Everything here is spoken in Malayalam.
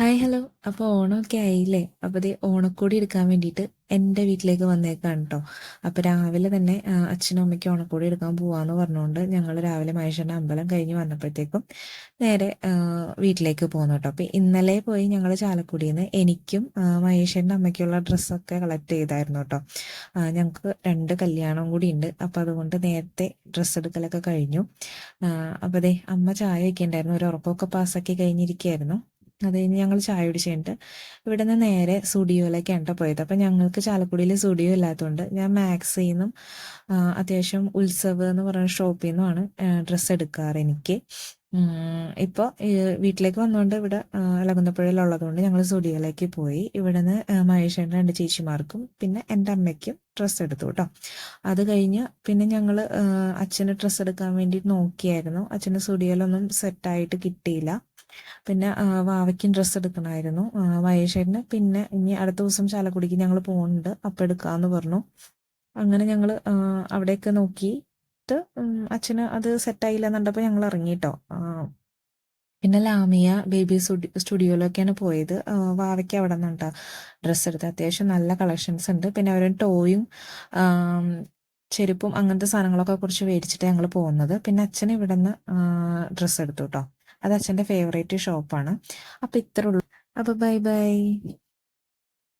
Hi hello. അപ്പോൾ ഓണമൊക്കെ ആയില്ലേ? അപ്പോൾ ദേ ഓണക്കോടി എടുക്കാൻ വേണ്ടിയിട്ട് എൻ്റെ വീട്ടിലേക്ക് വന്നേക്കാണ് കേട്ടോ. അപ്പോൾ രാവിലെ തന്നെ അച്ഛനും അമ്മയ്ക്കും ഓണക്കോടി എടുക്കാൻ പോവാന്ന് പറഞ്ഞുകൊണ്ട് ഞങ്ങൾ രാവിലെ മഹേശ്വരൻ്റെ അമ്പലം കഴിഞ്ഞ് വന്നപ്പോഴത്തേക്കും നേരെ വീട്ടിലേക്ക് പോന്നു കേട്ടോ. അപ്പോൾ ഇന്നലെ പോയി ഞങ്ങൾ ചാലക്കുടിയിൽ നിന്ന് എനിക്കും മഹേശ്വരൻ്റെ അമ്മയ്ക്കുള്ള ഡ്രസ്സൊക്കെ കളക്ട് ചെയ്തായിരുന്നു കേട്ടോ. ഞങ്ങൾക്ക് രണ്ട് കല്യാണം കൂടി ഉണ്ട്. അപ്പോൾ അതുകൊണ്ട് നേരത്തെ ഡ്രസ്സ് എടുക്കലൊക്കെ കഴിഞ്ഞു. അപ്പോൾ ദേ അമ്മ ചായ വയ്ക്കുന്നുണ്ടായിരുന്നു. ഒരു ഉറക്കമൊക്കെ പാസ്സാക്കി കഴിഞ്ഞിരിക്കുകയായിരുന്നു. അത് കഴിഞ്ഞ് ഞങ്ങൾ ചായ കുടിച്ച് കഴിഞ്ഞിട്ട് ഇവിടെ നിന്ന് നേരെ സ്റ്റുഡിയോയിലേക്കാണ് കേട്ടോ പോയത്. അപ്പം ഞങ്ങൾക്ക് ചാലക്കുടിയിൽ സ്റ്റുഡിയോ ഇല്ലാത്തതുകൊണ്ട് ഞാൻ മാക്സിൽ നിന്നും അത്യാവശ്യം ഉത്സവ് എന്ന് പറയുന്ന ഷോപ്പിൽ നിന്നുമാണ് ഡ്രസ്സ് എടുക്കാറ് എനിക്ക്. ഇപ്പോൾ വീട്ടിലേക്ക് വന്നുകൊണ്ട് ഇവിടെ ഇളകുന്നപ്പുഴയിലുള്ളതുകൊണ്ട് ഞങ്ങൾ സ്റ്റുഡിയോയിലേക്ക് പോയി. ഇവിടെ നിന്ന് മഹേഷേൻ്റെ രണ്ട് ചേച്ചിമാർക്കും പിന്നെ എൻ്റെ അമ്മയ്ക്കും ഡ്രസ്സ് എടുത്തു കേട്ടോ. അത് കഴിഞ്ഞ് പിന്നെ ഞങ്ങൾ അച്ഛന് ഡ്രസ്സ് എടുക്കാൻ വേണ്ടി നോക്കിയായിരുന്നു. അച്ഛന് സ്റ്റുഡിയോയിലൊന്നും സെറ്റായിട്ട് കിട്ടിയില്ല. പിന്നെ വാവയ്ക്കും ഡ്രസ്സ് എടുക്കണമായിരുന്നു മഹേഷേട്ടന്. പിന്നെ ഇനി അടുത്ത ദിവസം ചാലക്കുടിക്ക് ഞങ്ങൾ പോകുന്നുണ്ട്, അപ്പം എടുക്കാമെന്ന് പറഞ്ഞു. അങ്ങനെ ഞങ്ങൾ അവിടെയൊക്കെ നോക്കിയിട്ട് അച്ഛന് അത് സെറ്റായില്ല എന്നുണ്ടപ്പോൾ ഞങ്ങൾ ഇറങ്ങിട്ടോ. പിന്നെ ലാമിയ ബേബി സ്റ്റുഡിയോയിലൊക്കെയാണ് പോയത്. വാവയ്ക്ക് അവിടെ നിന്നുണ്ടാ ഡ്രസ്സ് എടുത്ത് അത്യാവശ്യം നല്ല കളക്ഷൻസ് ഉണ്ട്. പിന്നെ അവർ ടോയും ചെരുപ്പും അങ്ങനത്തെ സാധനങ്ങളൊക്കെ കുറച്ച് മേടിച്ചിട്ട് ഞങ്ങൾ പോകുന്നത്. പിന്നെ അച്ഛൻ ഇവിടെ നിന്ന് ഡ്രസ്സ് എടുത്തു കേട്ടോ. അത് അച്ഛൻ്റെ ഫേവറേറ്റ് ഷോപ്പാണ്. അപ്പോൾ ഇത്രേ ഉള്ളൂ. അപ്പോൾ ബൈ ബൈ.